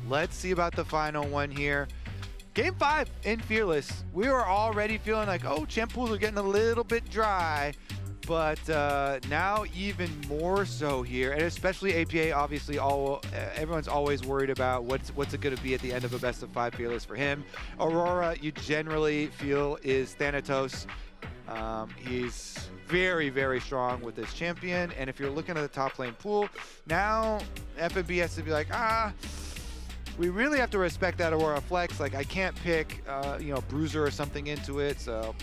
let's see about the final one here. Game 5 in Fearless, we were already feeling like, oh, champ pools are getting a little bit dry, but now even more so here, and especially APA, obviously, everyone's always worried about what's it going to be at the end of a best of 5 Fearless for him. Aurora, you generally feel, is Thanatos. He's very, very strong with this champion, and if you're looking at the top lane pool, now FNB has to be like, we really have to respect that Aurora flex. Like, I can't pick, you know, Bruiser or something into it, so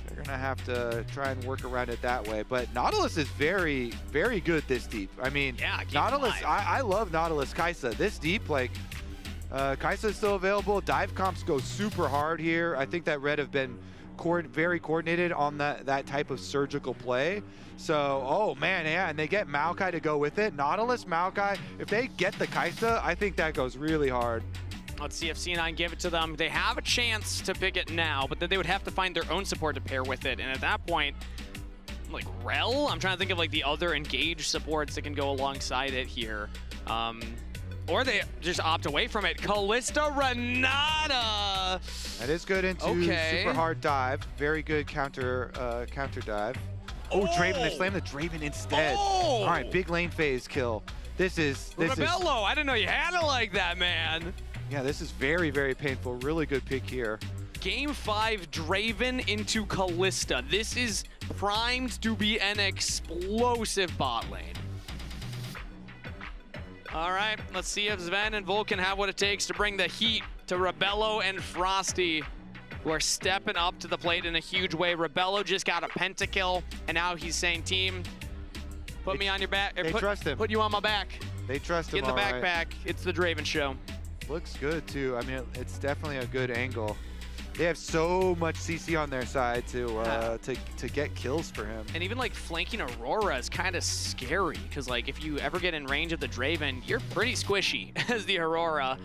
they're gonna have to try and work around it that way. But Nautilus is very, very good this deep. I mean, yeah, Nautilus, I love Nautilus Kaze. This deep, like, Kaze is still available. Dive comps go super hard here. I think that Red have been very coordinated on that type of surgical play. So, oh man, yeah, and they get Maokai to go with it. Nautilus, Maokai, if they get the Kaze, I think that goes really hard. Let's see if C9 give it to them. They have a chance to pick it now, but then they would have to find their own support to pair with it. And at that point, like Rel, I'm trying to think of like the other engaged supports that can go alongside it here. Or they just opt away from it. Kalista, Renata. That is good into super hard dive. Very good counter dive. Oh, Draven, they slam the Draven instead. All right, big lane phase kill. This is Rabelo, I didn't know you had it like that, man. Yeah, this is very, very painful. Really good pick here. Game 5, Draven into Kalista. This is primed to be an explosive bot lane. All right, let's see if Zven and Vulcan have what it takes to bring the heat to Rabelo and Frosty, who are stepping up to the plate in a huge way. Rabelo just got a pentakill, and now he's saying, team, put me on your back. They trust him. Put you on my back. They trust him. Get in the backpack. Right. It's the Draven show. Looks good, too. I mean, it's definitely a good angle. They have so much CC on their side to get kills for him. And even like flanking Aurora is kind of scary, because like if you ever get in range of the Draven, you're pretty squishy as the Aurora.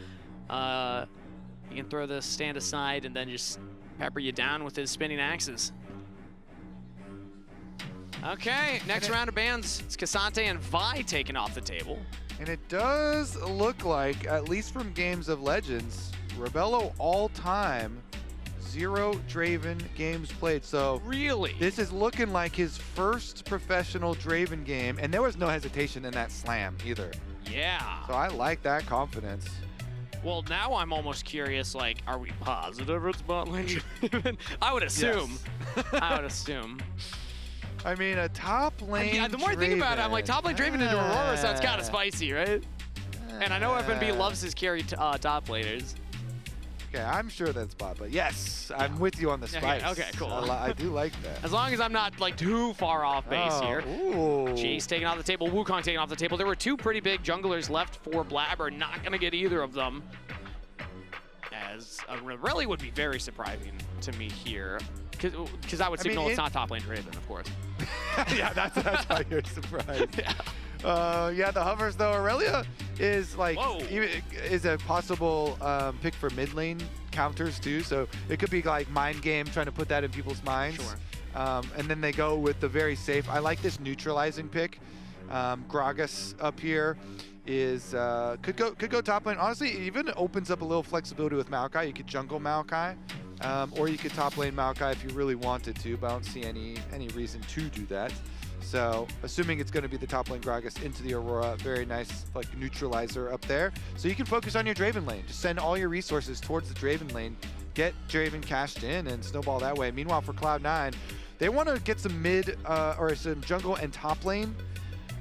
He can throw the stand aside and then just pepper you down with his spinning axes. Okay, next round of bans. It's Cassante and Vi taken off the table. And it does look like, at least from Games of Legends, Rabelo all-time 0 Draven games played. So really, this is looking like his first professional Draven game, and there was no hesitation in that slam either. Yeah. So I like that confidence. Well, now I'm almost curious, like, are we positive it's bot lane Draven? I would assume. Yes. I would assume. I mean, a top lane the more I think about it, I'm like, top lane Draven into Aurora sounds kind of spicy, right? And I know FNB loves his carry top laners. Okay, I'm sure that's bot, but yes, I'm with you on the spice. Okay, cool. I do like that. As long as I'm not like too far off base here. Ooh. Jace taking off the table, Wukong taking off the table. There were 2 pretty big junglers left for Blaber, not gonna get either of them. As really would be very surprising to me here. Because I would signal it's not top lane Draven, of course. Yeah, that's how you're surprised. Yeah, the hovers though. Aurelia is like is a possible pick for mid lane counters too. So it could be like mind game, trying to put that in people's minds. Sure. And then they go with the very safe. I like this neutralizing pick. Gragas up here is could go top lane. Honestly, it even opens up a little flexibility with Maokai. You could jungle Maokai. Or you could top lane Maokai if you really wanted to, but I don't see any reason to do that. So, assuming it's going to be the top lane Gragas into the Aurora, very nice like neutralizer up there. So you can focus on your Draven lane. Just send all your resources towards the Draven lane, get Draven cashed in, and snowball that way. Meanwhile, for Cloud9, they want to get some mid or some jungle and top lane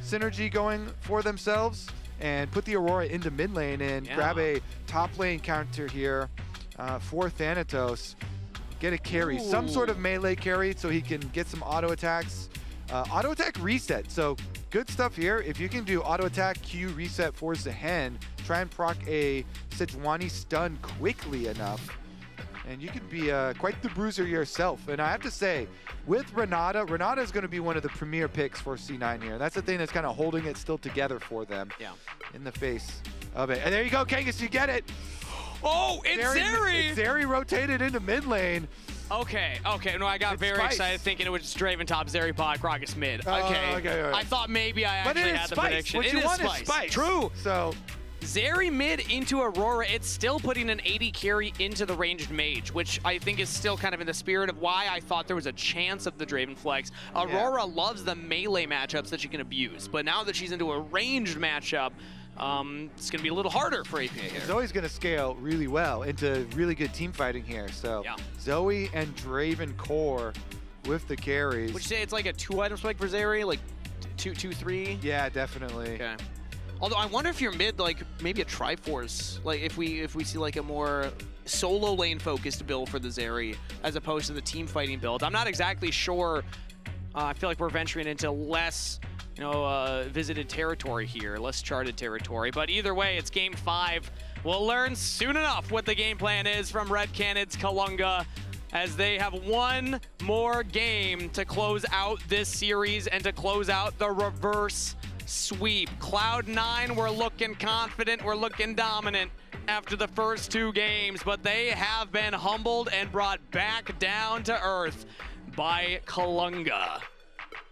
synergy going for themselves, and put the Aurora into mid lane and grab a top lane counter here. For Thanatos, get a carry, some sort of melee carry so he can get some auto attacks. Auto attack reset, so good stuff here. If you can do auto attack, Q reset for Zaahen, try and proc a Sejuani stun quickly enough, and you could be quite the bruiser yourself. And I have to say, with Renata is going to be one of the premier picks for C9 here. That's the thing that's kind of holding it still together for them. Yeah. In the face of it. And there you go, Kangas, you get it. Oh, it's Zeri! Zeri rotated into mid lane. Okay, no, I got very excited thinking it was just Draven top, Zeri bot, Gragas mid. Okay, right. I thought maybe I actually had the prediction. What you want is spice. True. So, Zeri mid into Aurora, it's still putting an AD carry into the ranged mage, which I think is still kind of in the spirit of why I thought there was a chance of the Draven flex. Aurora loves the melee matchups that she can abuse, but now that she's into a ranged matchup, it's going to be a little harder for APA here. Zoe's going to scale really well into really good team fighting here. So Zoe and Draven core with the carries. Would you say it's like a 2-item spike for Zeri? Like 2-3? Yeah, definitely. Okay. Although I wonder if you're mid, like maybe a Triforce, like if we see like a more solo lane focused build for the Zeri as opposed to the team fighting build. I'm not exactly sure. I feel like we're venturing into less, visited territory here, less charted territory. But either way, it's game 5. We'll learn soon enough what the game plan is from Red Canids Kalunga, as they have one more game to close out this series and to close out the reverse sweep. Cloud9, we're looking confident, we're looking dominant after the first 2 games, but they have been humbled and brought back down to earth by Kalunga.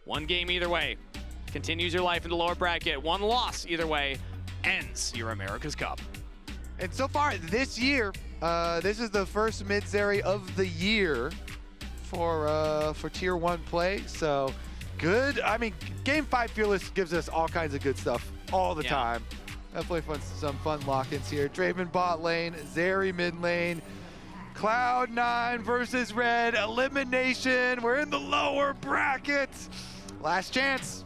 One game either way continues your life in the lower bracket. One loss either way ends your America's Cup. And so far this year, this is the first mid-Zeri of the year for Tier 1 play, so good. I mean, Game 5 Fearless gives us all kinds of good stuff all the time. Definitely some fun lock-ins here. Draven bot lane, Zeri mid lane, Cloud9 versus Red, elimination. We're in the lower bracket. Last chance.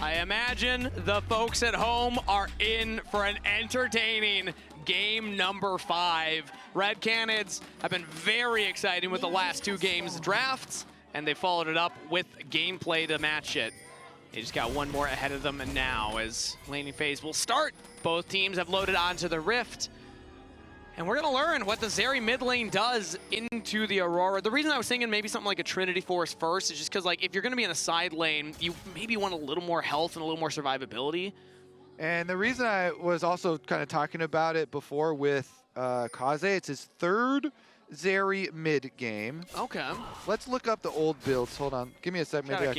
I imagine the folks at home are in for an entertaining game number 5. Red Canids have been very exciting with the last 2 games drafts, and they followed it up with gameplay to match it. They just got one more ahead of them, and now as laning phase will start, both teams have loaded onto the Rift. And we're gonna learn what the Zeri mid lane does into the Aurora. The reason I was thinking maybe something like a Trinity Force first is just because, like, if you're gonna be in a side lane, you maybe want a little more health and a little more survivability. And the reason I was also kind of talking about it before with Kaze, it's his 3rd Zeri mid game. Okay. Let's look up the old builds. Hold on, give me a sec. Maybe I'll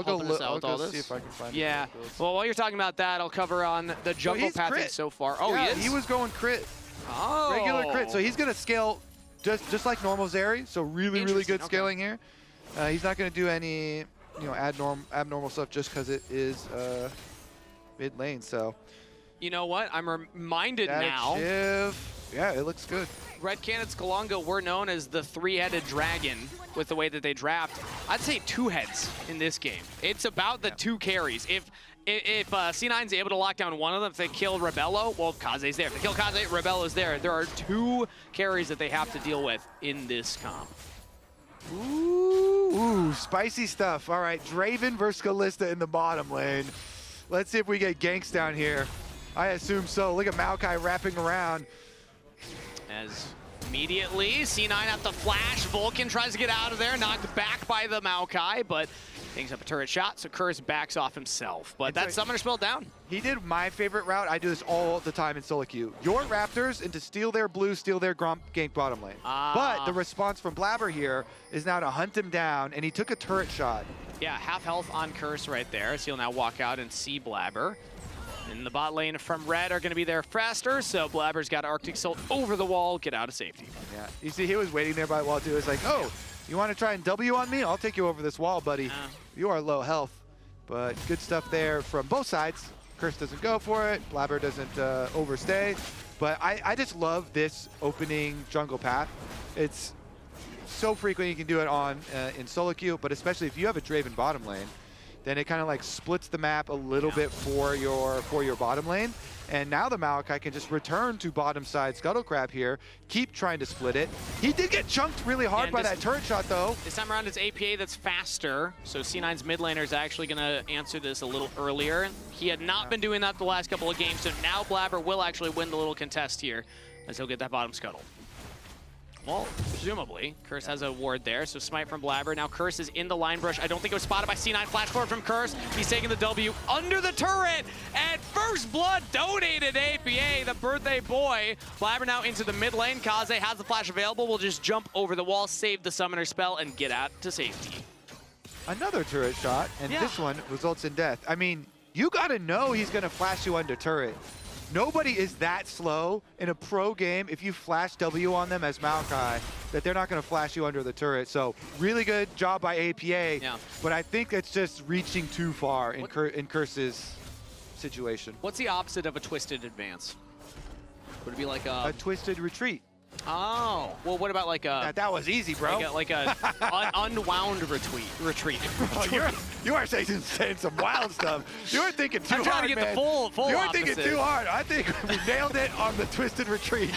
go see if I can find. Yeah. Well, while you're talking about that, I'll cover on the jungle pathing so far. Oh, yeah, he is. He was going crit. Oh. Regular crit. So he's gonna scale just like normal Zeri. So really good scaling here. He's not gonna do any abnormal stuff just because it is mid lane. So. You know what? I'm reminded now. Yeah, it looks good. Red Canids Kalunga were known as the 3-headed dragon with the way that they draft. I'd say 2 heads in this game. It's about the 2 carries. If C9's able to lock down one of them, if they kill Rabelo, well, Kaze's there. If they kill Kaze, Rabelo's there. There are 2 carries that they have to deal with in this comp. Ooh, spicy stuff. All right, Draven versus Kalista in the bottom lane. Let's see if we get ganks down here. I assume so. Look at Maokai wrapping around. As immediately, C9 at the flash. Vulcan tries to get out of there, knocked back by the Maokai, but hangs up a turret shot, so Curse backs off himself. But that summoner spell down. He did my favorite route. I do this all the time in solo queue. Your Raptors into steal their blue, steal their gank bottom lane. But the response from Blaber here is now to hunt him down, and he took a turret shot. Yeah, half health on Curse right there, so he'll now walk out and see Blaber. And the bot lane from Red are going to be there faster, so Blaber's got Arctic Salt over the wall, get out of safety. Yeah, you see he was waiting there by the wall too. It's like, oh, you want to try and W on me? I'll take you over this wall, buddy. You are low health. But good stuff there from both sides. Curse doesn't go for it. Blaber doesn't overstay. But I just love this opening jungle path. It's so frequent you can do it on in solo queue, but especially if you have a Draven bottom lane, then it kind of like splits the map a little bit for your bottom lane. And now the Maokai can just return to bottom side Scuttle Crab here, keep trying to split it. He did get chunked really hard by that turret shot though. This time around it's APA that's faster, so C9's mid laner is actually going to answer this a little earlier. He had not been doing that the last couple of games, so now Blaber will actually win the little contest here as he'll get that bottom scuttle. Well, presumably, Curse has a ward there, so smite from Blaber. Now Curse is in the line brush. I don't think it was spotted by C9. Flash forward from Curse. He's taking the W under the turret, and first blood donated APA, the birthday boy. Blaber now into the mid lane. Kaze has the flash available. Will just jump over the wall, save the summoner spell, and get out to safety. Another turret shot, and this one results in death. I mean, you gotta know he's gonna flash you under turret. Nobody is that slow in a pro game if you flash W on them as Maokai that they're not gonna flash you under the turret. So really good job by APA, but I think it's just reaching too far in Curse's situation. What's the opposite of a twisted advance? Would it be like a twisted retreat? Oh, well, what about like a... That was easy, bro. Like a unwound retreat. Oh, you are saying some wild stuff. You were thinking too hard, man. I'm trying to get the full You were opposite. thinking too hard. I think we nailed it on the twisted retreat.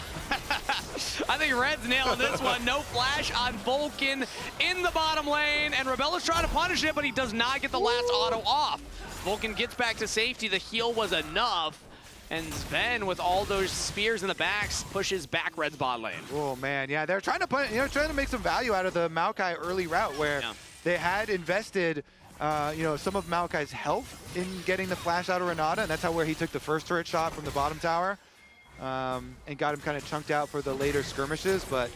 I think Red's nailing this one. No flash on Vulcan in the bottom lane, and Rabelo's trying to punish it, but he does not get the last auto off. Vulcan gets back to safety. The heal was enough. And Zven, with all those spears in the backs, pushes back Red's bot lane. Oh man, yeah, they're trying to put, trying to make some value out of the Maokai early route where they had invested, some of Maokai's health in getting the flash out of Renata, and that's where he took the first turret shot from the bottom tower, and got him kind of chunked out for the later skirmishes. But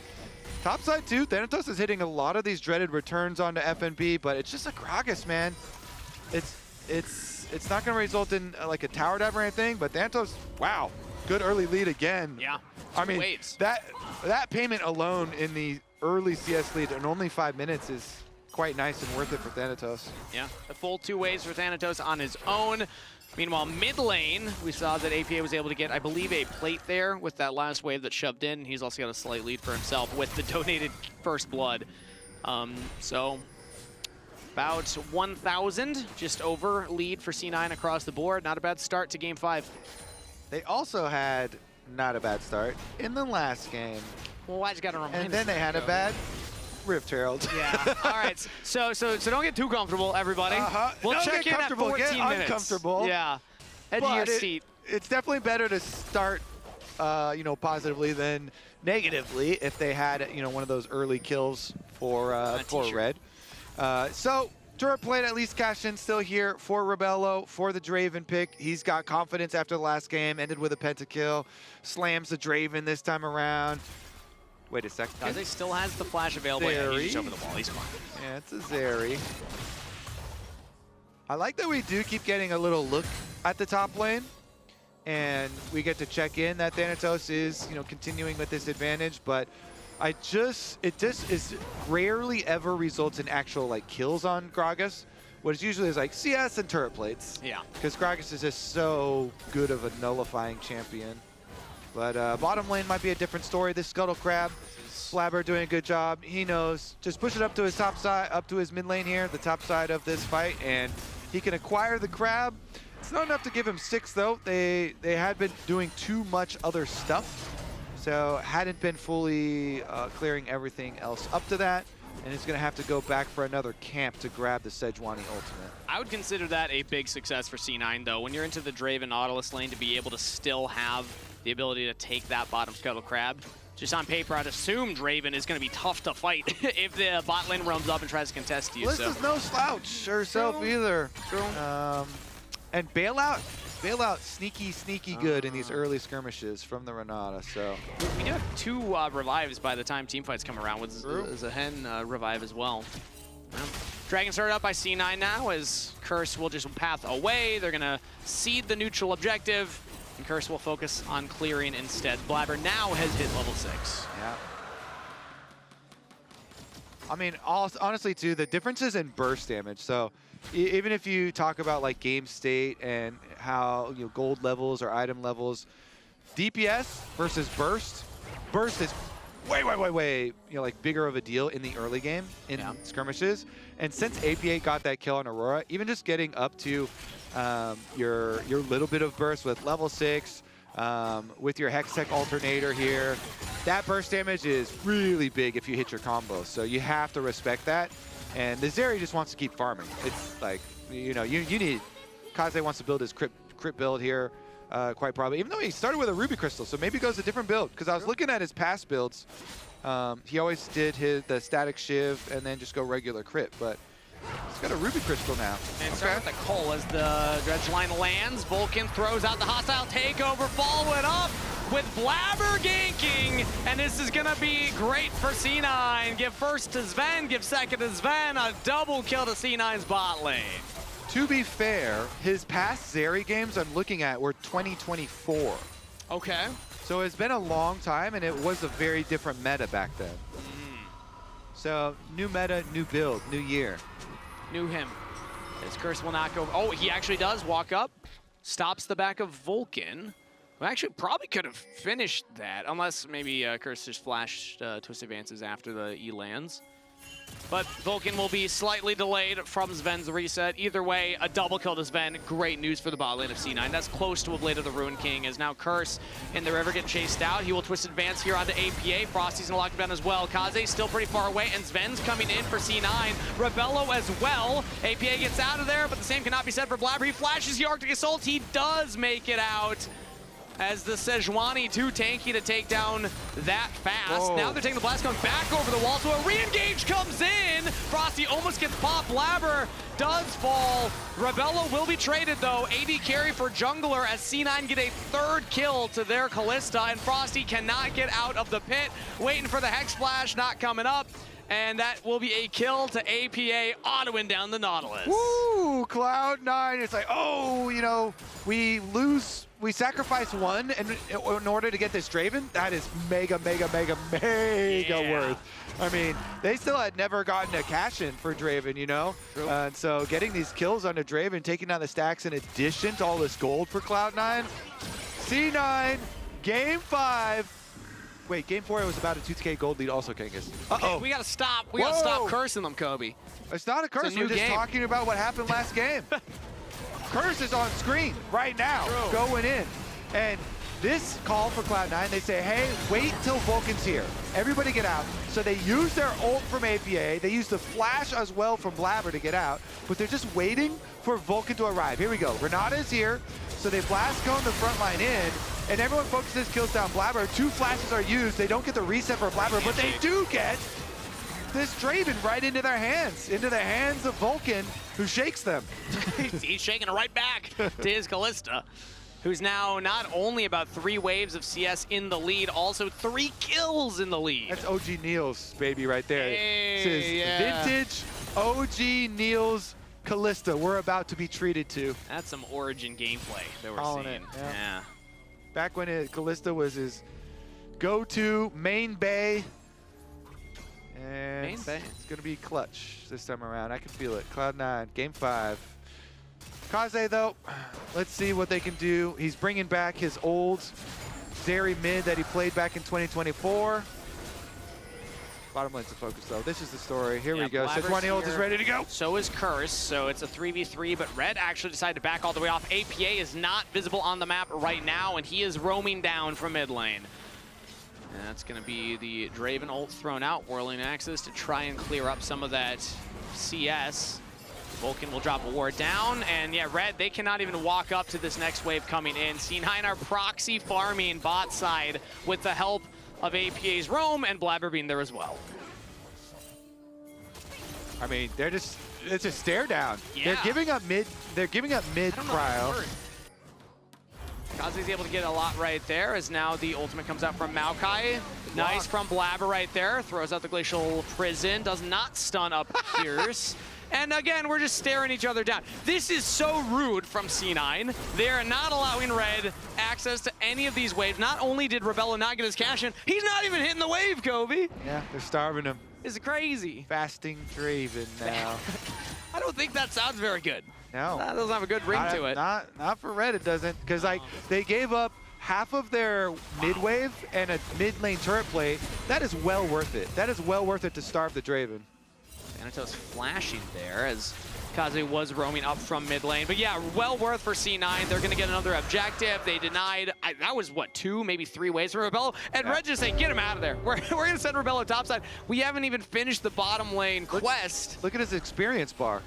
top side too, Thanatos is hitting a lot of these dreaded returns onto FNB, but it's just a Gragas, man. It's not going to result in like a tower dive or anything, but Thanatos, wow, good early lead again. Yeah, I mean, that payment alone in the early CS lead in only 5 minutes is quite nice and worth it for Thanatos. Yeah, the full 2 waves for Thanatos on his own. Meanwhile, mid lane, we saw that APA was able to get, I believe, a plate there with that last wave that shoved in. He's also got a slight lead for himself with the donated first blood. So about 1,000, just over lead for C9 across the board. Not a bad start to game 5. They also had not a bad start in the last game. Well, I just got to remind And then they had a bad Rift Herald. Yeah. All right. So don't get too comfortable, everybody. We'll check in at 14 get minutes. Uncomfortable. Yeah. Edge of your seat. It's definitely better to start, positively than negatively if they had, one of those early kills for Red. So turret plate at least cashed in still here for Rabelo for the Draven pick. He's got confidence after the last game, ended with a pentakill, slams the Draven this time around. Wait a second. Kaze still has the flash available. Yeah, he's just over the wall. He's fine. Yeah, it's a Zeri. I like that we do keep getting a little look at the top lane, and we get to check in that Thanatos is, continuing with this advantage, but it just is rarely ever results in actual kills on Gragas. What it usually is CS and turret plates. Yeah. Because Gragas is just so good of a nullifying champion. But bottom lane might be a different story. This Scuttle Crab, Blaber doing a good job. He knows. Just push it up to his top side, up to his mid lane here, the top side of this fight, and he can acquire the crab. It's not enough to give him 6 though. They had been doing too much other stuff, so hadn't been fully clearing everything else up to that. And he's going to have to go back for another camp to grab the Sejuani ultimate. I would consider that a big success for C9 though. When you're into the Draven Nautilus lane, to be able to still have the ability to take that bottom Scuttle Crab. Just on paper, I'd assume Draven is going to be tough to fight if the bot lane roams up and tries to contest you. This is no slouch herself either. And Bailout sneaky good in these early skirmishes from the Renata. So we do have 2 revives by the time team fights come around with Zaahen revive as well. Dragon started up by C9 now as Curse will just path away. They're going to cede the neutral objective, and Curse will focus on clearing instead. Blaber now has hit level 6. Yeah. I mean, honestly, too, the differences in burst damage. So even if you talk about game state and how gold levels or item levels, DPS versus burst is way bigger of a deal in the early game in skirmishes. And since APA got that kill on Aurora, even just getting up to your little bit of burst with level 6, with your Hextech alternator here, that burst damage is really big if you hit your combos. So you have to respect that. And the Zeri just wants to keep farming. It's you need, Kaze wants to build his crit build here, quite probably, even though he started with a Ruby Crystal, so maybe goes a different build. Because I was looking at his past builds, he always did the static shiv and then just go regular crit, but he's got a Ruby Crystal now. And start with the Cole as the dredge line lands. Vulcan throws out the hostile takeover, follow it up with Blaber ganking, and this is gonna be great for C9. Give first to Zven, give second to Zven, a double kill to C9's bot lane. To be fair, his past Zeri games I'm looking at were 2024. Okay. So it's been a long time, and it was a very different meta back then. So new meta, new build, new year. Knew him. His curse will not go. Oh, he actually does walk up. Stops the back of Vulcan. Well, actually, probably could have finished that, unless maybe Curse just flashed Twist Advances after the E lands. But Vulcan will be slightly delayed from Zven's reset. Either way, a double kill to Zven. Great news for the bot lane of C9. That's close to a Blade of the Ruin King, as now Curse in the river getting chased out. He will Twist Advance here onto APA. Frosty's gonna lock him down as well. Kaze still pretty far away, and Zven's coming in for C9. Rabelo as well. APA gets out of there, but the same cannot be said for Blaber. He flashes the Arctic Assault. He does make it out, as the Sejuani too tanky to take down that fast. Whoa. Now they're taking the blast gun back over the wall, so a re-engage comes in. Frosty almost gets popped. Blaber does fall. Rabelo will be traded though. AD carry for jungler as C9 get a third kill to their Kalista, and Frosty cannot get out of the pit. Waiting for the Hex Splash, not coming up. And that will be a kill to APA, autoing down the Nautilus. Woo! Cloud9, it's like, oh, you know, we sacrifice one in order to get this Draven. That is mega worth. I mean, they still had never gotten a cash-in for Draven, you know? And so getting these kills onto Draven, taking down the stacks in addition to all this gold for Cloud9. C9, game 5. Wait, game 4 it was about a 2K gold lead also, Kangas. Okay, we gotta stop. We gotta stop cursing them, Kobe. It's not a curse, we're just talking about what happened last game. Curse is on screen right now, going in. And this call for Cloud9, they say, hey, wait till Vulcan's here. Everybody get out. So they use their ult from APA. They use the flash as well from Blaber to get out, but they're just waiting for Vulcan to arrive. Here we go. Renata is here. So they blast going the front line in, and everyone focuses, kills down Blaber. 2 flashes are used. They don't get the reset for Blaber, but they do get this Draven right into their hands, into the hands of Vulcan, who shakes them. He's shaking it right back to his Kalista, who's now not only about 3 waves of CS in the lead, also 3 kills in the lead. That's OG Neil's baby right there. Hey, this is vintage OG Neil's Kalista we're about to be treated to. That's some Origin gameplay that we're Calling seeing. it, yeah. Back when Kalista was his go-to main bay. And it's going to be clutch this time around. I can feel it. Cloud9, game 5. Kaze, though, let's see what they can do. He's bringing back his old Zeri mid that he played back in 2024. Bottom lane's the focus, though. This is the story. Here we go. Sejuani ult is ready to go. So is Curse, so it's a 3v3, but Red actually decided to back all the way off. APA is not visible on the map right now, and he is roaming down from mid lane. And that's going to be the Draven ult thrown out, whirling axis to try and clear up some of that CS. Vulcan will drop a ward down, and yeah, Red, they cannot even walk up to this next wave coming in. C9 are proxy farming bot side with the help of APA's roam, and Blaber being there as well. I mean, it's a stare down. Yeah. They're giving up mid cryo. Kaze's able to get a lot right there, as now the ultimate comes out from Maokai. Nice from Blaber right there. Throws out the Glacial Prison. Does not stun up Pierce. And again, we're just staring each other down. This is so rude from C9. They are not allowing Red access to any of these waves. Not only did Rabelo not get his cash in, he's not even hitting the wave, Kobe. Yeah, they're starving him. It's crazy. Fasting Draven now. I don't think that sounds very good. No. That doesn't have a good ring to it. Not for Red, it doesn't. Because like they gave up half of their mid wave and a mid lane turret play. That is well worth it. That is well worth it to starve the Draven. Thanatos flashing there as Kaze was roaming up from mid lane. But yeah, well worth for C9. They're going to get another objective. They denied, that was what, 2, maybe 3 waves for Rabelo. And Red just saying, get him out of there. We're going to send Rabelo topside. We haven't even finished the bottom lane quest. Look at his experience bar.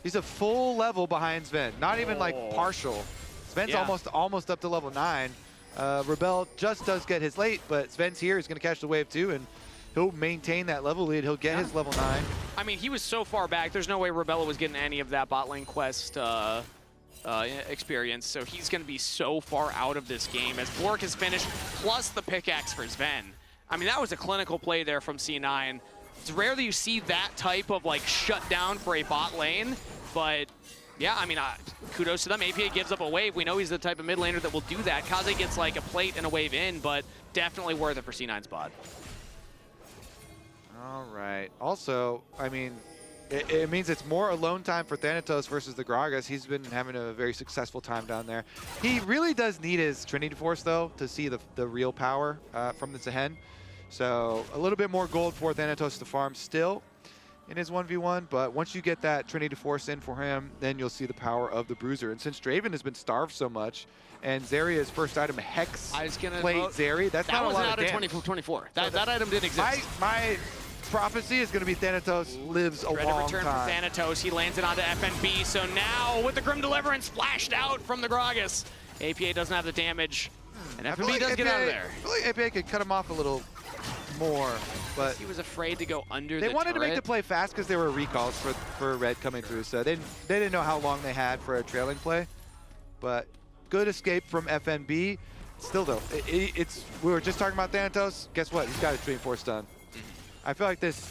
He's a full level behind Zven. Not even like partial. Sven's almost up to level 9. Rabelo just does get his late, but Sven's here. He's going to catch the wave too, and he'll maintain that level lead. He'll get his level 9. I mean, he was so far back. There's no way Rabelo was getting any of that bot lane quest experience. So he's going to be so far out of this game as Bork is finished, plus the pickaxe for Zven. I mean, that was a clinical play there from C9. It's rare that you see that type of like shutdown for a bot lane, but Yeah, I mean, kudos to them. APA gives up a wave. We know he's the type of mid laner that will do that. Kaze gets like a plate and a wave in, but definitely worth it for C9's bot. All right. Also, I mean, it means it's more alone time for Thanatos versus the Gragas. He's been having a very successful time down there. He really does need his Trinity Force, though, to see the real power from the Zaahen. So a little bit more gold for Thanatos to farm still in his 1v1, but once you get that Trinity Force in for him, then you'll see the power of the Bruiser. And since Draven has been starved so much, and Zeri's first item, Hex plate Zeri, that's not a lot of damage. That was out in 2024. That item didn't exist. My prophecy is going to be Thanatos lives a long return time. For Thanatos. He lands it onto FNB, so now with the Grim Deliverance flashed out from the Gragas, APA doesn't have the damage, and FNB does get out of there. I feel like APA could cut him off a little more, but he was afraid to go under the turret. They wanted to make the play fast because there were recalls for Red coming through, so they didn't know how long they had for a trailing play. But good escape from FNB. Still though, we were just talking about Thanatos. Guess what? He's got a Dream Force done. I feel like this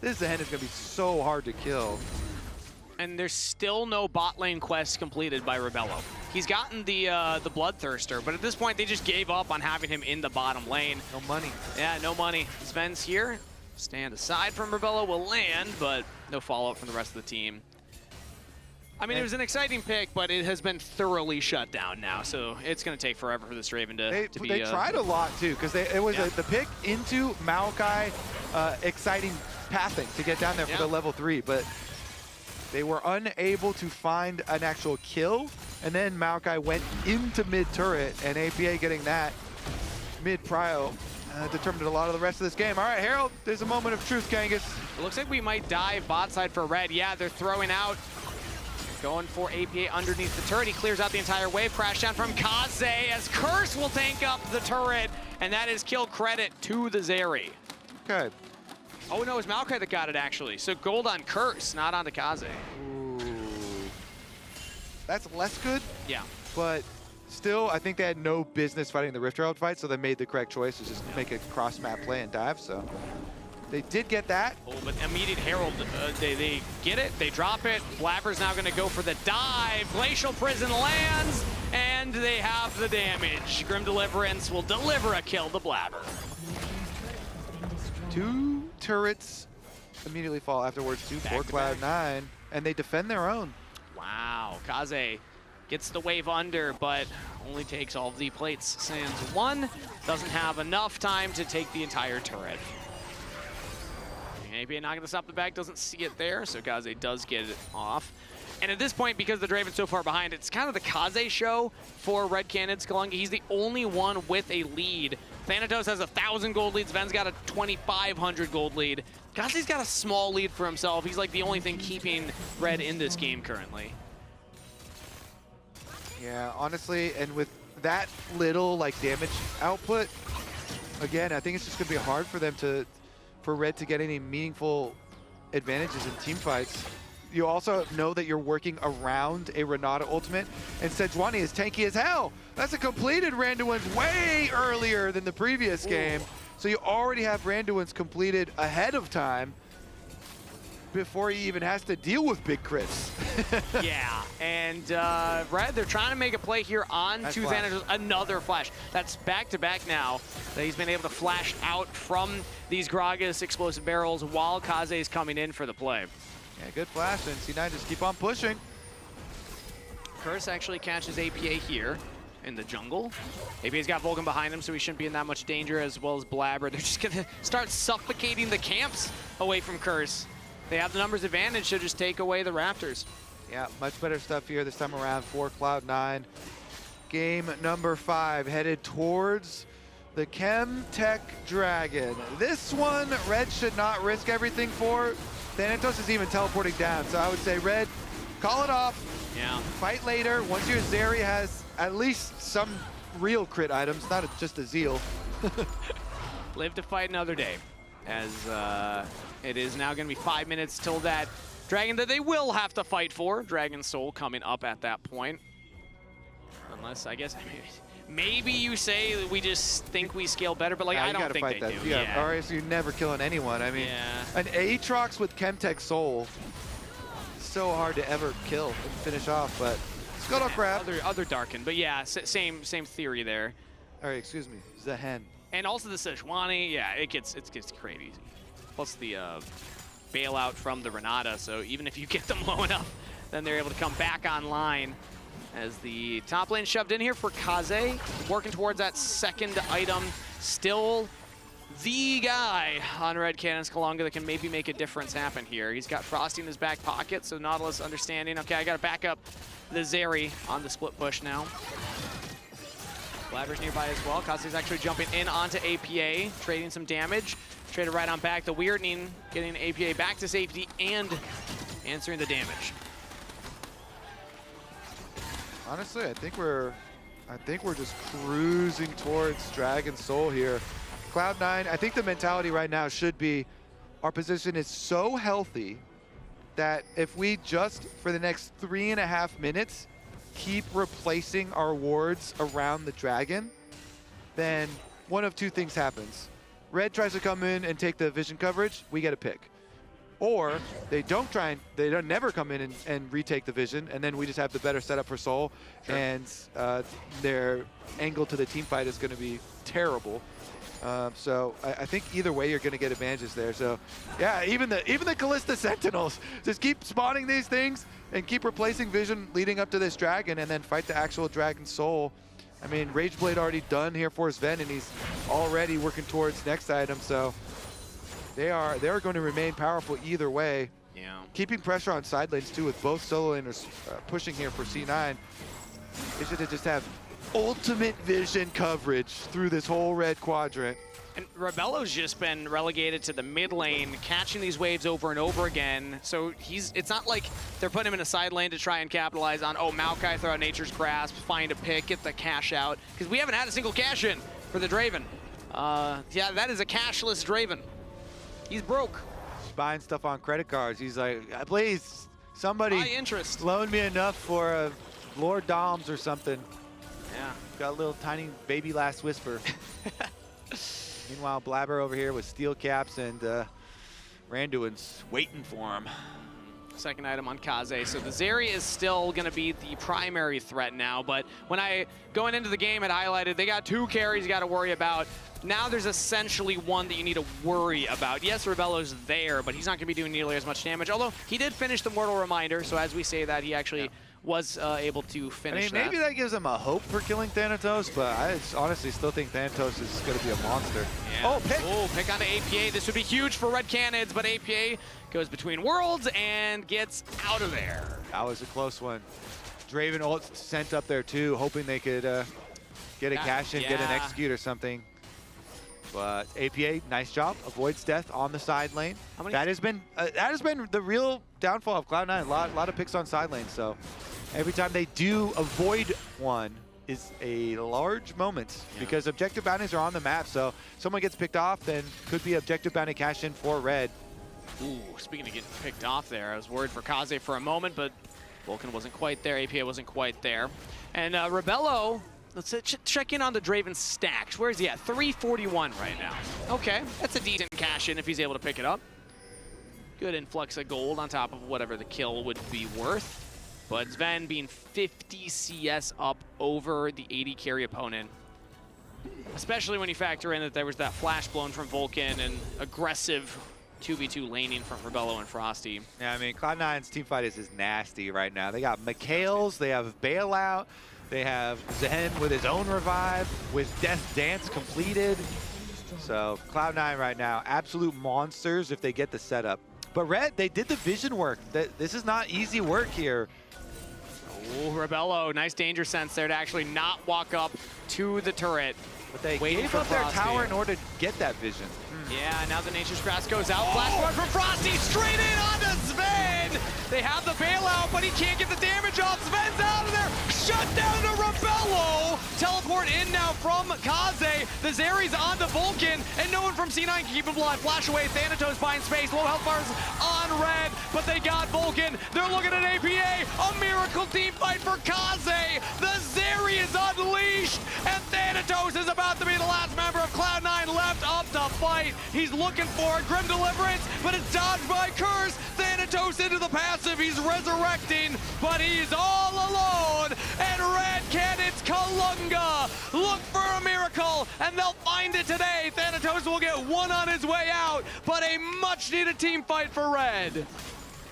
Zaahen is gonna be so hard to kill. And there's still no bot lane quest completed by Rabelo. He's gotten the Bloodthirster, but at this point they just gave up on having him in the bottom lane. No money. Yeah, no money. Zven's here. Stand aside from Rabelo, will land, but no follow-up from the rest of the team. I mean, it was an exciting pick, but it has been thoroughly shut down now, so it's going to take forever for this Draven to be... They tried a lot, too, because it was the pick into Maokai, exciting pathing to get down there for the level 3, but they were unable to find an actual kill, and then Maokai went into mid-turret, and APA getting that mid-prio determined a lot of the rest of this game. All right, Harold, there's a moment of truth, Kangas. It looks like we might dive bot side for Red. Yeah, they're throwing out. Going for APA underneath the turret. He clears out the entire wave. Crash down from Kaze as Curse will tank up the turret. And that is kill credit to the Zeri. Okay. Oh no, it's Maokai that got it actually. So gold on Curse, not onto Kaze. Ooh. That's less good. Yeah. But still, I think they had no business fighting the Rift Herald fight, so they made the correct choice to just make a cross-map play and dive, so. They did get that. Oh, but immediate Herald, they get it, they drop it. Blaber's now gonna go for the dive. Glacial Prison lands, and they have the damage. Grim Deliverance will deliver a kill to Blaber. 2 turrets immediately fall afterwards to Cloud9, and they defend their own. Wow, Kaze gets the wave under, but only takes all of the plates. Sands 1, doesn't have enough time to take the entire turret. APA not going to stop the back, doesn't see it there, so Kaze does get it off. And at this point, because the Draven's so far behind, it's kind of the Kaze show for Red Canids Line-up. He's the only one with a lead. Thanatos has 1,000 gold leads, Zven's got a 2,500 gold lead. Kaze's got a small lead for himself. He's like the only thing keeping Red in this game currently. Yeah, honestly, and with that little like damage output, again, I think it's just going to be hard for them for Red to get any meaningful advantages in team fights. You also know that you're working around a Renata ultimate, and Sejuani is tanky as hell. That's a completed Randuin's way earlier than the previous game. So you already have Randuin's completed ahead of time before he even has to deal with big crits. Yeah, and Red, they're trying to make a play here on to Thanatos. Another flash. That's back-to-back now that he's been able to flash out from these Gragas explosive barrels while Kaze is coming in for the play. Yeah, good flash, and C9 just keep on pushing. Curse actually catches APA here in the jungle. APA's got Vulcan behind him, so he shouldn't be in that much danger, as well as Blaber. They're just gonna start suffocating the camps away from Curse. They have the numbers advantage, so just take away the Raptors. Yeah, much better stuff here this time around for Cloud9. Game number 5 headed towards the Chemtech Dragon. This one, Red should not risk everything for. Thanatos is even teleporting down, so I would say Red, call it off. Yeah. Fight later, once your Zeri has at least some real crit items, not just a Zeal. Live to fight another day, as it is now going to be 5 minutes till that dragon that they will have to fight for. Dragon Soul coming up at that point. Unless, I guess, maybe you say we just think we scale better, but like I don't think they do. Yeah. All right, so you're never killing anyone. I mean, an Aatrox with Chemtech Soul so hard to ever kill and finish off, but Scuttle grab. Other Darken, but yeah, same theory there. All right, excuse me, Zaahen. And also the Sejuani, yeah, it gets crazy. Plus the bailout from the Renata, so even if you get them low enough, then they're able to come back online. As the top lane shoved in here for Kaze, working towards that second item. Still the guy on Red Cannons Kalunga that can maybe make a difference happen here. He's got Frosty in his back pocket, so Nautilus understanding, okay, I gotta back up the Zeri on the split push now. Blaber's nearby as well. Kaze's actually jumping in onto APA, trading some damage. Traded right on back. The Weirding getting APA back to safety and answering the damage. Honestly, I think we're just cruising towards Dragon Soul here. Cloud9, I think the mentality right now should be our position is so healthy that if we just, for the next 3.5 minutes, keep replacing our wards around the dragon, then one of two things happens. Red tries to come in and take the vision coverage, we get a pick. Or they don't never come in and retake the vision, and then we just have the better setup for Soul, sure. And their angle to the team fight is going to be terrible. So I think either way you're going to get advantages there. So yeah, even the Kalista Sentinels just keep spawning these things and keep replacing vision leading up to this dragon, and then fight the actual Dragon Soul. I mean, Rageblade already done here for Zven, and he's already working towards next item. So they're going to remain powerful either way. Yeah. Keeping pressure on side lanes too, with both solo laners pushing here for C9. They should just have ultimate vision coverage through this whole red quadrant. And Rabelo's just been relegated to the mid lane, catching these waves over and over again. So it's not like they're putting him in a side lane to try and capitalize on, oh, Maokai throw out Nature's Grasp, find a pick, get the cash out. Because we haven't had a single cash in for the Draven. Yeah, that is a cashless Draven. He's broke. He's buying stuff on credit cards. He's like, please, somebody loan me enough for a Lord Doms or something. Yeah. Got a little tiny baby last whisper. Meanwhile, Blaber over here with steel caps, and Randuin's waiting for him. Second item on Kaze. So the Zeri is still going to be the primary threat now, but when going into the game, it highlighted they got 2 carries you got to worry about. Now there's essentially one that you need to worry about. Yes, Rabelo's there, but he's not going to be doing nearly as much damage, although he did finish the Mortal Reminder, so as we say that, he actually was able to finish maybe that gives him a hope for killing Thanatos, but I honestly still think Thanatos is going to be a monster. Yeah. Oh, pick! Oh, pick onto APA. This would be huge for Red Canids, but APA goes between worlds and gets out of there. That was a close one. Draven ult sent up there too, hoping they could get a cash in, get an execute or something. But APA, nice job, avoids death on the side lane. That has been the real downfall of Cloud9. A lot of picks on side lane. So every time they do avoid one is a large moment, because objective bounties are on the map. So someone gets picked off, then could be objective bounty cash in for red. Ooh, speaking of getting picked off there, I was worried for Kaze for a moment, but Vulcan wasn't quite there. APA wasn't quite there. And Rabelo, let's check in on the Draven stacks. Where is he at? 341 right now. Okay, that's a decent cash in if he's able to pick it up. Good influx of gold on top of whatever the kill would be worth. But Zven being 50 CS up over the 80 carry opponent. Especially when you factor in that there was that flash blown from Vulcan and aggressive 2v2 laning from Rabelo and Frosty. Yeah, I mean, Cloud9's teamfight is nasty right now. They got Mikhails, they have Bailout, they have Zaahen with his own revive, with Death Dance completed. So Cloud9 right now, absolute monsters if they get the setup. But Red, they did the vision work. This is not easy work here. Oh, Rabelo, nice danger sense there to actually not walk up to the turret. But they gave up their tower in order to get that vision. Yeah, now the Nature's Grasp goes out. Flash forward from Frosty, straight in onto Zven. They have the bailout, but he can't get the damage off. Zven's out of there. Shut down to Rabelo. Teleport in now from Kaze. The Zeri's on the Vulcan, and no one from C9 can keep him alive. Flash away. Thanatos finds space. Low health bars on Red, but they got Vulcan. They're looking at APA. A miracle team fight for Kaze. The Zeri is unleashed, and Thanatos is about to be the last member of Cloud9 left up to fight. He's looking for a Grim Deliverance, but it's dodged by Curse. Thanatos into the passive. He's resurrecting, but he's all alone. And Red Canids Kalunga look for a miracle, and they'll find it today. Thanatos will get one on his way out, but a much-needed team fight for Red.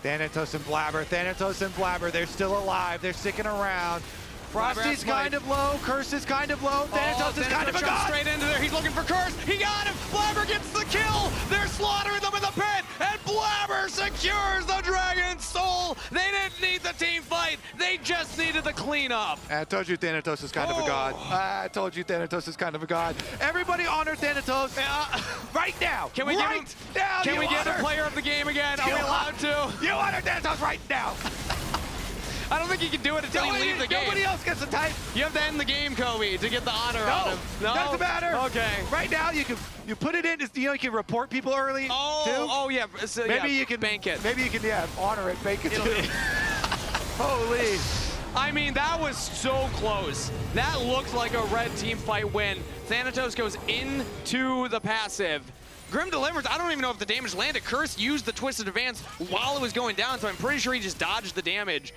Thanatos and Blaber, they're still alive. They're sticking around. Frosty's kind of low, Curse is kind of low, Thanatos is kind of a god. Straight into there, he's looking for Curse, he got him! Blaber gets the kill! They're slaughtering them in the pit, and Blaber secures the Dragon's soul! They didn't need the team fight, they just needed the cleanup. I told you Thanatos is kind of a god. I told you Thanatos is kind of a god. Everybody honor Thanatos right now. Can we give him player of the game again? Are we allowed to? You honor Thanatos right now. I don't think you can do it until you leave the game. Nobody else gets the type. You have to end the game, Kobe, to get the honor out of him. No, doesn't matter. Okay. Right now, you put it in. You can report people early. Too. Oh yeah. So, maybe yeah, you can bank it. Maybe you can honor it, bank it too. Holy. I mean, that was so close. That looked like a Red team fight win. Thanatos goes into the passive. Grim Deliverance, I don't even know if the damage landed. Curse used the Twisted Advance while it was going down, so I'm pretty sure he just dodged the damage.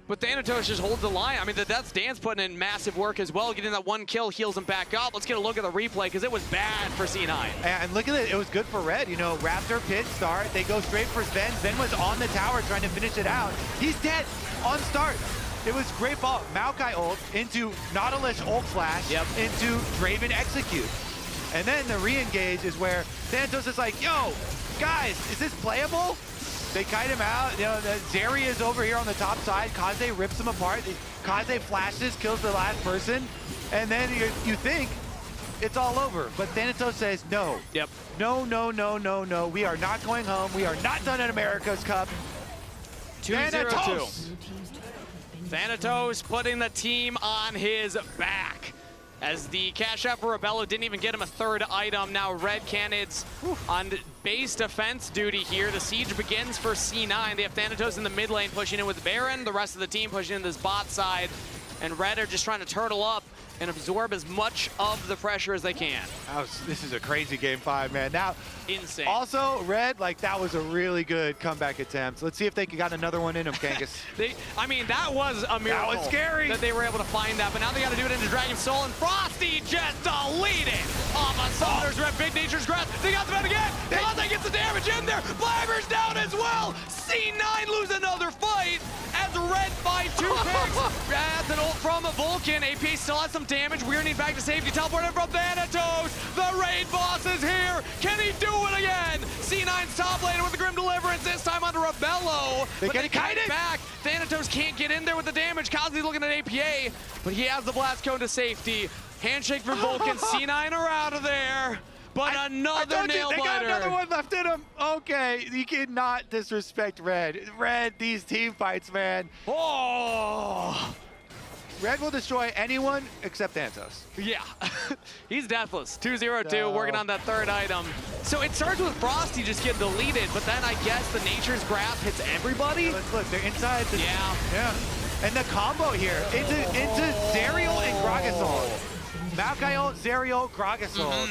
But Thanatos just holds the line. I mean, the Death's Dance putting in massive work as well. Getting that one kill heals him back up. Let's get a look at the replay because it was bad for C9. And look at it. It was good for Red. You know, Raptor pit start. They go straight for Zven. Zven was on the tower trying to finish it out. He's dead on start. It was great ball. Maokai ult into Nautilus ult flash into Draven execute. And then the re-engage is where Thanatos is like, yo, guys, is this playable? They kite him out. You know, Zeri is over here on the top side. Kaze rips him apart. Kaze flashes, kills the last person. And then you think it's all over. But Thanatos says no. Yep. No, no, no, no, no. We are not going home. We are not done at America's Cup. 2-0-2. Thanatos putting the team on his back. As the cash out for Rabelo didn't even get him a third item. Now Red Canids on base defense duty here. The siege begins for C9. They have Thanatos in the mid lane pushing in with Baron. The rest of the team pushing in this bot side. And Red are just trying to turtle up and absorb as much of the pressure as they can. This is a crazy game 5, man. Now, insane. Also, Red, like, that was a really good comeback attempt. Let's see if they got another one in them, Kangas. I mean, that was a miracle. That was scary. That they were able to find that, but now they got to do it into Dragon's Soul, and Frosty just deleted off on Summoner's Red Big Nature's Grasp. They got the bet again. Kaze gets the damage in there. Blaber's down as well. C9 lose another fight as Red find 2 picks. That's an ult from a Vulcan. AP still has some damage. We're need back to safety. Teleported from Thanatos. The raid boss is here. Can he do it again? C9's top lane with the Grim Deliverance, this time onto Rabelo. But they kite it back. Thanatos can't get in there with the damage. Kaze looking at APA, but he has the blast cone to safety. Handshake from Vulcan. C9 are out of there. But another nail biter. They got another one left in him. Okay, you cannot disrespect Red. Red, these team fights, man. Oh. Red will destroy anyone except Thanatos. Yeah, he's deathless. 2-0-2, working on that third item. So it starts with Frosty just getting deleted, but then I guess the Nature's Grasp hits everybody. Look, they're inside. Yeah. And the combo here into Zeri and Gragas ult. Maokai ult, Zeri ult, Gragas ult.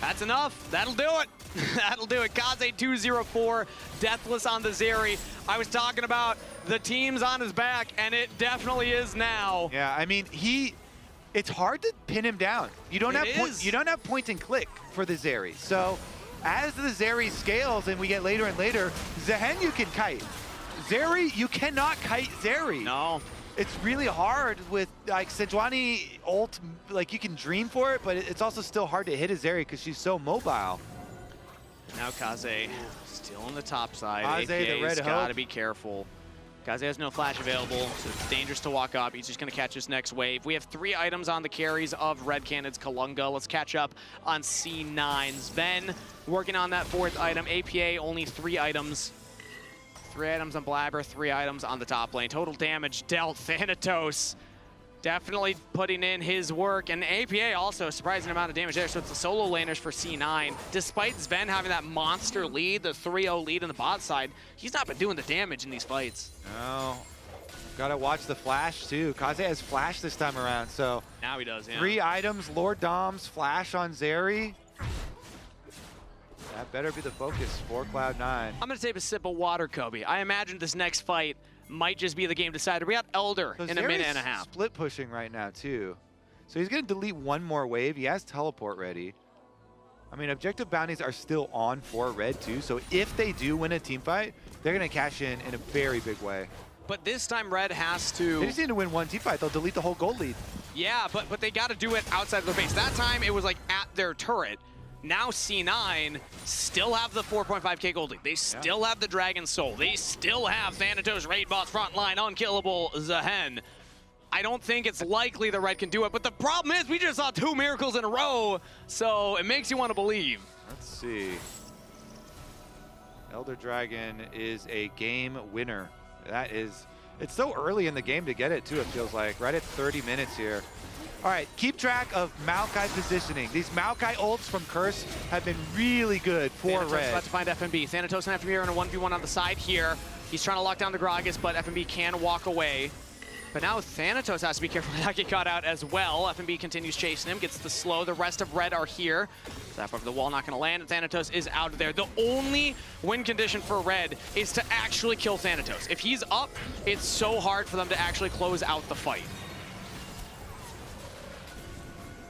That's enough. That'll do it. That'll do it. Kaze 2-0-4, deathless on the Zeri. I was talking about the team's on his back, and it definitely is now. Yeah, I mean, it's hard to pin him down. You don't have point and click for the Zeri. So as the Zeri scales and we get later and later, Zaahen you can kite. Zeri, you cannot kite Zeri. No. It's really hard with, like, Sejuani ult, like, you can dream for it, but it's also still hard to hit a Zeri because she's so mobile. Now Kaze still on the top side. Kaze, the Red Hope. Gotta be careful. Kaze has no flash available, so it's dangerous to walk up. He's just gonna catch his next wave. We have 3 items on the carries of Red Canids Kalunga. Let's catch up on C9. Zven working on that 4th item. APA only 3 items. 3 items on Blaber, 3 items on the top lane. Total damage dealt. Thanatos definitely putting in his work. And APA also a surprising amount of damage there. So it's the solo laners for C9. Despite Zven having that monster lead, the 3-0 lead on the bot side, he's not been doing the damage in these fights. No. Gotta watch the flash too. Kaze has flash this time around, so. Now he does, yeah. 3 items, Lord Dom's flash on Zeri. That better be the focus for Cloud9. I'm going to take a sip of water, Kobe. I imagine this next fight might just be the game decider. We got Elder in a minute and a half. Split pushing right now, too. So he's going to delete one more wave. He has teleport ready. I mean, objective bounties are still on for Red, too. So if they do win a team fight, they're going to cash in a very big way. But this time Red has to... They just need to win one team fight. They'll delete the whole gold lead. Yeah, but they got to do it outside of their base. That time, it was like at their turret. Now C9 still have the 4.5k gold lead. They still have the Dragon Soul. They still have Thanatos, Raid Boss, Frontline, Unkillable, Zaahen. I don't think it's likely that Red can do it, but the problem is we just saw 2 miracles in a row, so it makes you want to believe. Let's see. Elder Dragon is a game winner. That is, it's so early in the game to get it too, it feels like. Right at 30 minutes here. All right, keep track of Maokai positioning. These Maokai ults from Curse have been really good for Thanatos Red. about to find FNB. Thanatos and FNB are in a 1v1 on the side here. He's trying to lock down the Gragas, but FNB can walk away. But now Thanatos has to be careful not get caught out as well. FNB continues chasing him, gets the slow. The rest of Red are here. Zap over the wall, not going to land, and Thanatos is out of there. The only win condition for Red is to actually kill Thanatos. If he's up, it's so hard for them to actually close out the fight.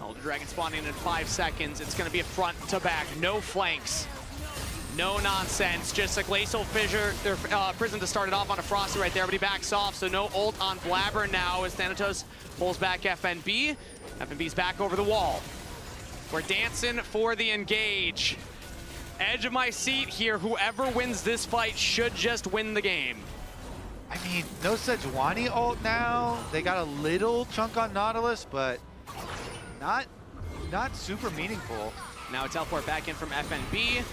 Elder Dragon spawning in 5 seconds. It's going to be a front to back, no flanks. No nonsense, just a Glacial Fissure, their prison to start it off on a Frosty right there, but he backs off, so no ult on Blaber now as Thanatos pulls back FNB. FNB's back over the wall. We're dancing for the engage. Edge of my seat here, whoever wins this fight should just win the game. I mean, no Sejuani ult now. They got a little chunk on Nautilus, but not super meaningful. Now a teleport back in from FNB.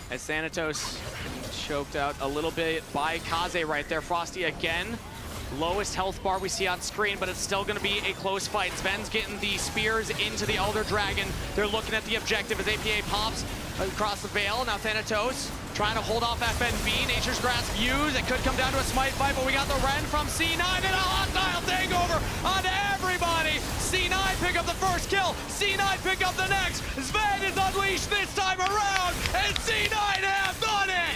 As Thanatos choked out a little bit by Kaze right there. Frosty again. Lowest health bar we see on screen, but it's still going to be a close fight. Zven's getting the spears into the Elder Dragon. They're looking at the objective as APA pops across the veil. Now Thanatos trying to hold off FNB. Nature's Grasp used. It could come down to a smite fight, but we got the Ren from C9 and a hostile takeover on everybody. C9 pick up the first kill. C9 pick up the next. Zven is unleashed this time around, and C9 have done it.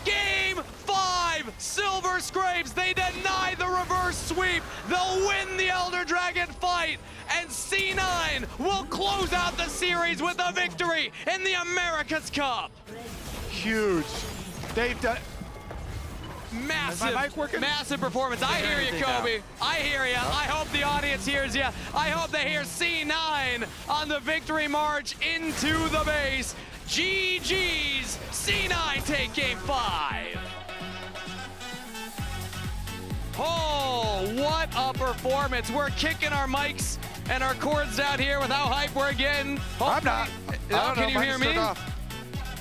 Game 5, Silver Scrapes. They deny the reverse sweep. They'll win the Elder Dragon fight, and C9 will close out the series with a victory in the America's Cup. Huge. They've done... Massive performance. I hear you, Kobe. I hear you. I hope the audience hears you. I hope they hear C9 on the victory march into the base. GG's. C9 take game 5. Oh, what a performance. We're kicking our mics and our cords out here with how hype we're getting. I'm not. Can you hear me?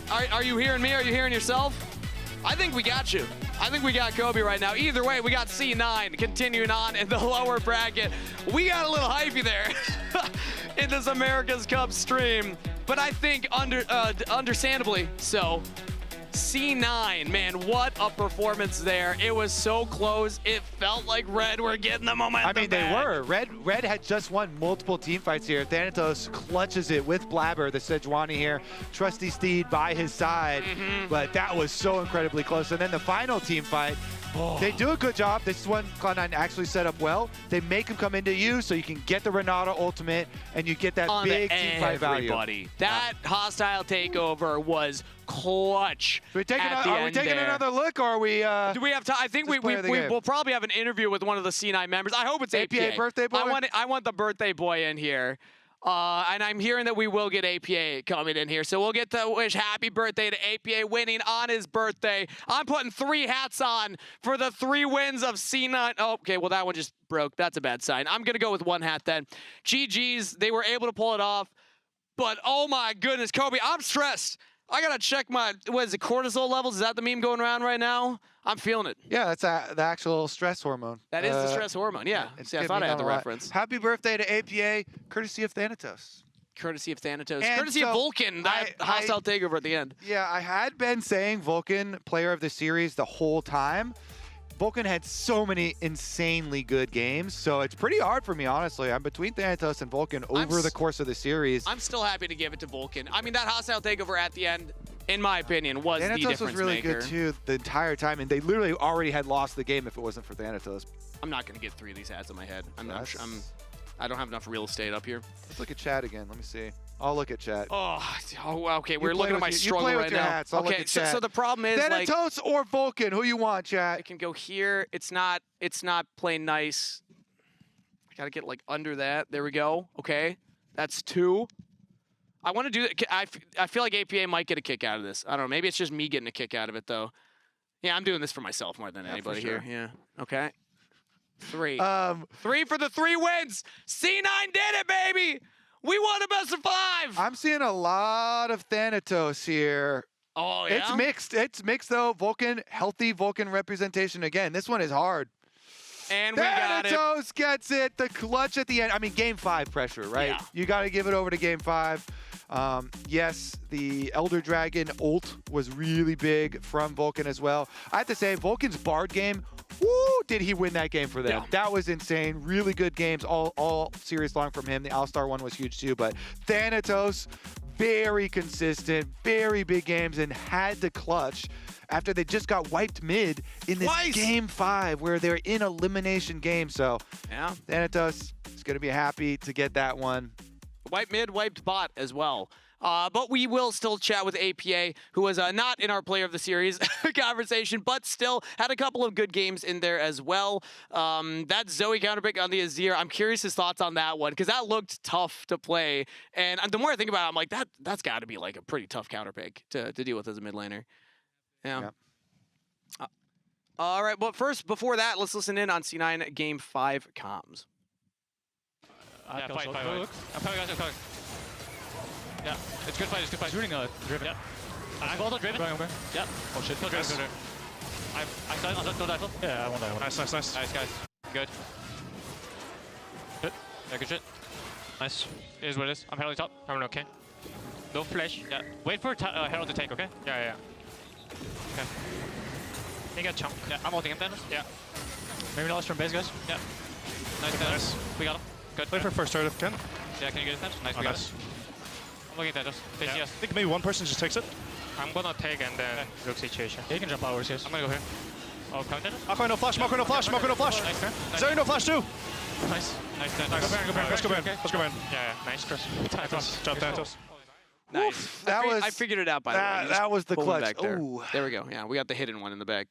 Are you hearing me? Are you hearing yourself? I think we got you. I think we got Kobe right now. Either way, we got C9 continuing on in the lower bracket. We got a little hypey there in this America's Cup stream, but I think understandably so. C9, man, what a performance there. It was so close. It felt like Red were getting the momentum I mean, they were. Red had just won multiple team fights here. Thanatos clutches it with Blaber, the Sejuani here. Trusty Steed by his side. But that was so incredibly close. And then the final team fight, they do a good job. This is when Cloud9 actually set up well. They make him come into you so you can get the Renata ultimate and you get that big team fight value. That hostile takeover was clutch. Are we taking another look, or are we? Do we have time? I think we'll probably have an interview with one of the C9 members. I hope it's APA. Birthday boy? I want the birthday boy in here. And I'm hearing that we will get APA coming in here. So we'll get to wish happy birthday to APA winning on his birthday. I'm putting 3 hats on for the 3 wins of C9. Oh, okay, well, that one just broke. That's a bad sign. I'm going to go with 1 hat then. GG's, they were able to pull it off. But, oh, my goodness, Kobe, I'm stressed. I got to check my, what is it, cortisol levels? Is that the meme going around right now? I'm feeling it. Yeah, that's the actual stress hormone. That is the stress hormone, yeah. See, I thought I had the reference. Happy birthday to APA, courtesy of Thanatos. Courtesy of Thanatos. And courtesy of Vulcan, that hostile takeover at the end. Yeah, I had been saying Vulcan, player of the series, the whole time. Vulcan had so many insanely good games, so it's pretty hard for me, honestly. I'm between Thanatos and Vulcan over the course of the series. I'm still happy to give it to Vulcan. I mean, that hostile takeover at the end, in my opinion, was the Thanatos difference was really maker. good too the entire time, and they literally already had lost the game if it wasn't for Thanatos. I'm not going to get 3 of these hats in my head. I don't have enough real estate up here. Let's look at chat again. Let me see. I'll look at chat. Oh okay. We're looking at my struggle right now. Hats. I'll okay, look at chat. So the problem is Thanatos or Vulcan, who you want, chat? it can go here. It's not playing nice. I got to get like under that. There we go. Okay. That's 2. I want to do it. I feel like APA might get a kick out of this. I don't know. Maybe it's just me getting a kick out of it though. Yeah, I'm doing this for myself more than anybody for sure. here. Yeah. Okay. 3. 3 for the 3 wins. C9 did it, baby. We won a best of 5. I'm seeing a lot of Thanatos here. Oh, yeah? It's mixed. It's mixed, though. Vulcan, healthy Vulcan representation again. This one is hard. And we got it. Thanatos gets it. The clutch at the end. I mean, game 5 pressure, right? Yeah. You got to give it over to game 5. Yes, the Elder Dragon ult was really big from Vulcan as well. I have to say, Vulcan's Bard game, woo, did he win that game for them. Yeah. That was insane. Really good games all series long from him. The All-Star one was huge too, but Thanatos, very consistent, very big games, and had to clutch after they just got wiped mid in this game 5 where they're in elimination game. So yeah, Thanatos is going to be happy to get that one. Wiped mid, wiped bot as well. But we will still chat with APA, who was not in our player of the series conversation, but still had a couple of good games in there as well. That Zoe counterpick on the Azir, I'm curious his thoughts on that one, because that looked tough to play. And the more I think about it, I'm like, that's got to be like a pretty tough counterpick to deal with as a mid laner. Yeah. All right, but first, before that, let's listen in on C9 Game 5 comms. Yeah, fight. I'm coming, guys, I'm coming. Yeah, it's good fight, it's good fight. Shooting Draven. Yeah. I got Draven. Going over. Yeah. Oh shit. Kill Draven. I saw that. Yeah, I won that one. Nice. Nice, guys. Good. Good. Yeah, good shit. Nice. It is what it is. I'm Herald top. I'm okay. No flash. Yeah. Wait for Herald to tank, okay? Yeah. Okay. He got chunk. Yeah, I'm ulting him then. Yeah. Maybe knowledge from base, guys. Yeah. Nice. We got him. Good. Wait for first turret if you can. Yeah, can you get it then? Nice, we got it. I'm looking at that, just face yes. I think maybe one person just takes it. I'm gonna take and then look situation. Yeah, you can jump ours, yes. I'm gonna go here. Oh, come there. Maokai no flash, Maokai no flash, Maokai no flash. Nice turn. Zeri no flash too. Nice. Go back. Let's go back. Yeah, nice. Thanatos. Job Thanatos. Nice. I figured it out by the way. That was the clutch. Back there. There we go. Yeah, we got the hidden one in the bag.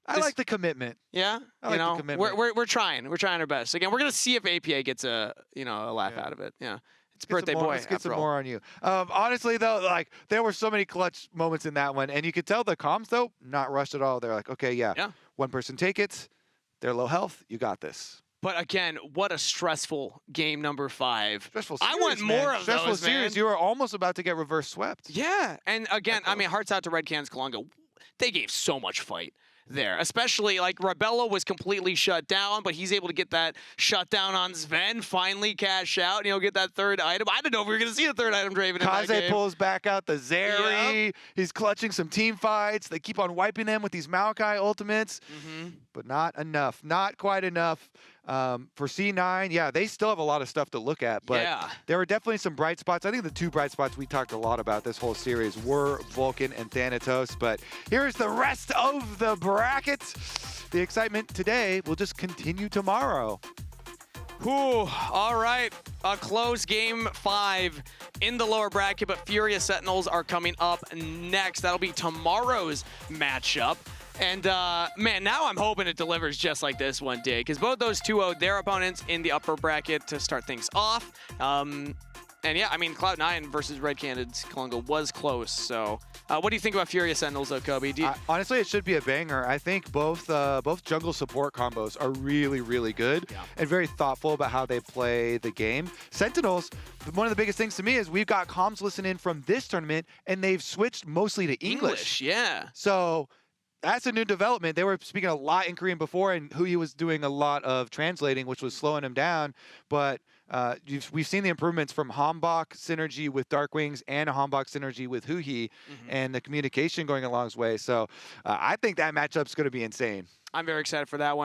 I like the commitment. Yeah, I like the commitment. We're trying our best. Again, we're gonna see if APA gets a laugh out of it. Yeah, it's birthday boy. Let's get some more on you. Honestly though, like there were so many clutch moments in that one, and you could tell the comms though not rushed at all. They're like, okay, yeah, one person take it. They're low health. You got this. But again, what a stressful game number 5. Stressful series, I want more of stressful those, series. man. You were almost about to get reverse swept. Yeah, and again, I mean, hearts out to Red Canids Line-up. They gave so much fight there, especially like Rabelo was completely shut down, but he's able to get that shutdown on Zven, finally cash out, get that 3rd item. I didn't know if we were going to see a 3rd item Draven in that game. Kaze pulls back out the Zeri. Yep. He's clutching some team fights. They keep on wiping them with these Maokai ultimates, but not enough. Not quite enough. For C9, yeah, they still have a lot of stuff to look at, but there were definitely some bright spots. I think the 2 bright spots we talked a lot about this whole series were Vulcan and Thanatos, but here's the rest of the bracket. The excitement today will just continue tomorrow. Whew, all right, a close game 5 in the lower bracket, but Furious Sentinels are coming up next. That'll be tomorrow's matchup. And, man, now I'm hoping it delivers just like this one did, because both those 2-0'd their opponents in the upper bracket to start things off. And, yeah, I mean, Cloud9 versus Red Canids Line-up was close. So, what do you think about Furious Sentinels, though, Kobe? Honestly, it should be a banger. I think both jungle support combos are really, really good and very thoughtful about how they play the game. Sentinels, one of the biggest things to me is we've got comms listening from this tournament, and they've switched mostly to English. Yeah. So that's a new development. They were speaking a lot in Korean before, and Hui was doing a lot of translating, which was slowing him down. But we've seen the improvements from Hanbok synergy with Darkwings and a Hanbok synergy with Hui, and the communication going a long way. So I think that matchup's going to be insane. I'm very excited for that one.